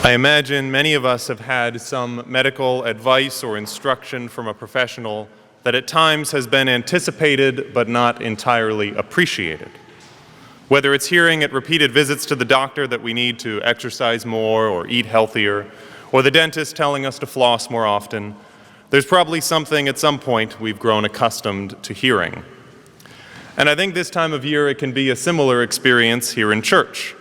I imagine many of us have had some medical advice or instruction from a professional that at times has been anticipated but not entirely appreciated. Whether it's hearing at repeated visits to the doctor that we need to exercise more or eat healthier, or the dentist telling us to floss more often, there's probably something at some point we've grown accustomed to hearing. And I think this time of year it can be a similar experience here in church.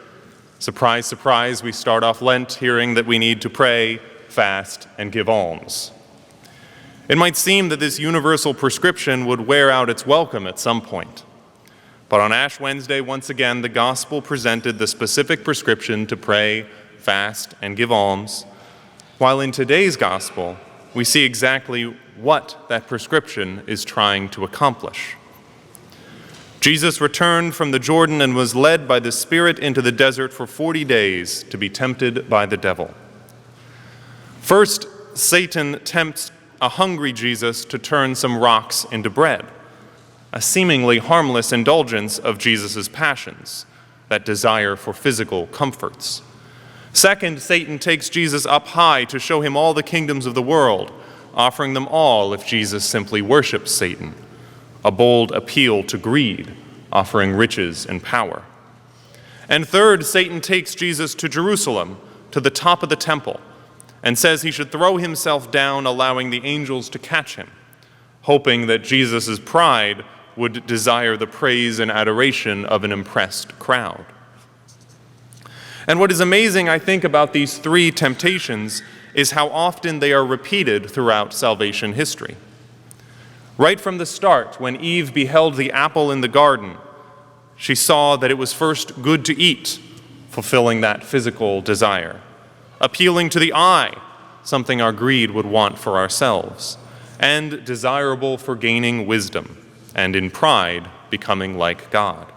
Surprise, surprise, we start off Lent hearing that we need to pray, fast, and give alms. It might seem that this universal prescription would wear out its welcome at some point. But on Ash Wednesday, once again, the gospel presented the specific prescription to pray, fast, and give alms, while in today's gospel, we see exactly what that prescription is trying to accomplish. Jesus returned from the Jordan and was led by the Spirit into the desert for 40 days to be tempted by the devil. First, Satan tempts a hungry Jesus to turn some rocks into bread, a seemingly harmless indulgence of Jesus' passions, that desire for physical comforts. Second, Satan takes Jesus up high to show him all the kingdoms of the world, offering them all if Jesus simply worships Satan, a bold appeal to greed, offering riches and power. And third, Satan takes Jesus to Jerusalem, to the top of the temple, and says he should throw himself down, allowing the angels to catch him, hoping that Jesus' pride would desire the praise and adoration of an impressed crowd. And what is amazing, I think, about these three temptations is how often they are repeated throughout salvation history. Right from the start, when Eve beheld the apple in the garden, she saw that it was first good to eat, fulfilling that physical desire, appealing to the eye, something our greed would want for ourselves, and desirable for gaining wisdom, and in pride, becoming like God.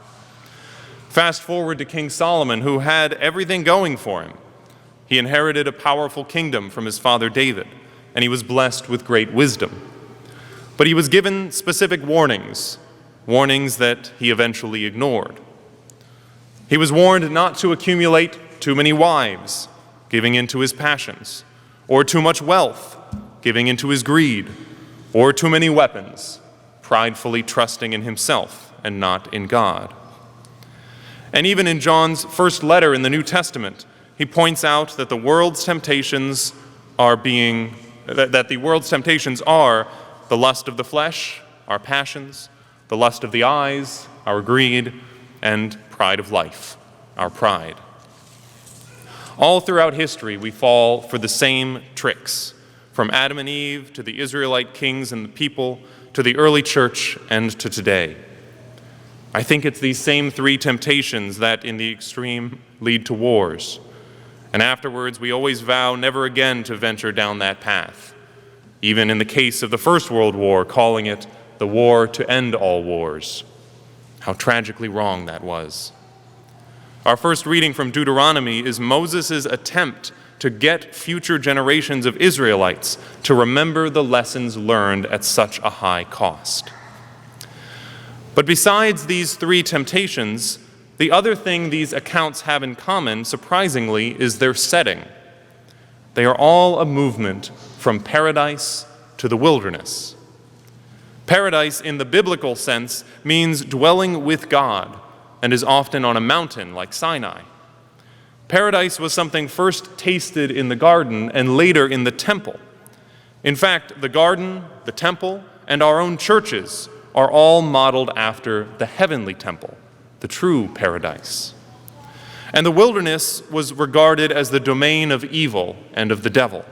Fast forward to King Solomon, who had everything going for him. He inherited a powerful kingdom from his father David, and he was blessed with great wisdom. But he was given specific warnings that he eventually ignored. He was warned not to accumulate too many wives, giving into his passions, or too much wealth, giving into his greed, or too many weapons, pridefully trusting in himself and not in God. And even in John's first letter in the New Testament, he points out that the world's temptations are the lust of the flesh, our passions, the lust of the eyes, our greed, and pride of life, our pride. All throughout history, we fall for the same tricks, from Adam and Eve to the Israelite kings and the people, to the early church, and to today. I think it's these same three temptations that, in the extreme, lead to wars. And afterwards, we always vow never again to venture down that path, even in the case of the First World War, calling it the war to end all wars. How tragically wrong that was. Our first reading from Deuteronomy is Moses' attempt to get future generations of Israelites to remember the lessons learned at such a high cost. But besides these three temptations, the other thing these accounts have in common, surprisingly, is their setting. They are all a movement from paradise to the wilderness. Paradise, in the biblical sense, means dwelling with God and is often on a mountain like Sinai. Paradise was something first tasted in the garden and later in the temple. In fact, the garden, the temple, and our own churches are all modeled after the heavenly temple, the true paradise. And the wilderness was regarded as the domain of evil and of the devil.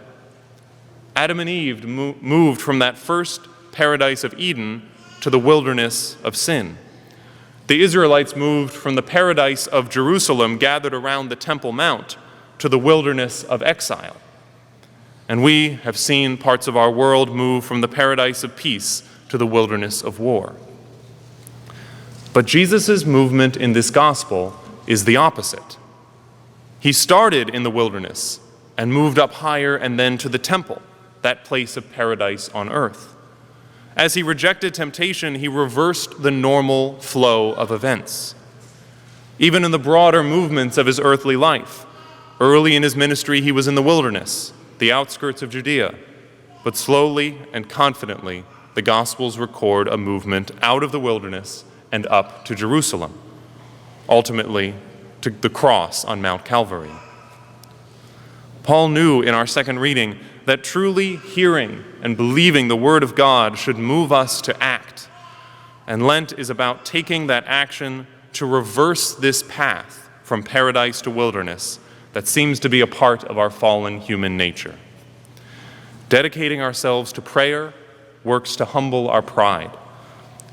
Adam and Eve moved from that first paradise of Eden to the wilderness of sin. The Israelites moved from the paradise of Jerusalem, gathered around the Temple Mount, to the wilderness of exile. And we have seen parts of our world move from the paradise of peace to the wilderness of war. But Jesus' movement in this gospel is the opposite. He started in the wilderness and moved up higher and then to the temple, that place of paradise on earth. As he rejected temptation, he reversed the normal flow of events. Even in the broader movements of his earthly life, Early in his ministry, he was in the wilderness, the outskirts of Judea. But slowly and confidently, the Gospels record a movement out of the wilderness and up to Jerusalem, ultimately to the cross on Mount Calvary. Paul knew in our second reading that truly hearing and believing the Word of God should move us to act. And Lent is about taking that action to reverse this path from paradise to wilderness that seems to be a part of our fallen human nature. Dedicating ourselves to prayer works to humble our pride.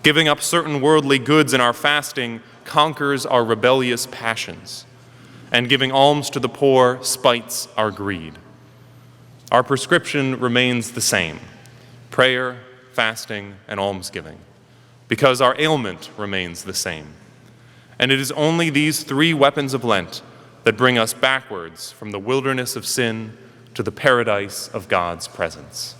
Giving up certain worldly goods in our fasting conquers our rebellious passions. And giving alms to the poor spites our greed. Our prescription remains the same: prayer, fasting, and almsgiving, because our ailment remains the same. And it is only these three weapons of Lent that bring us backwards from the wilderness of sin to the paradise of God's presence.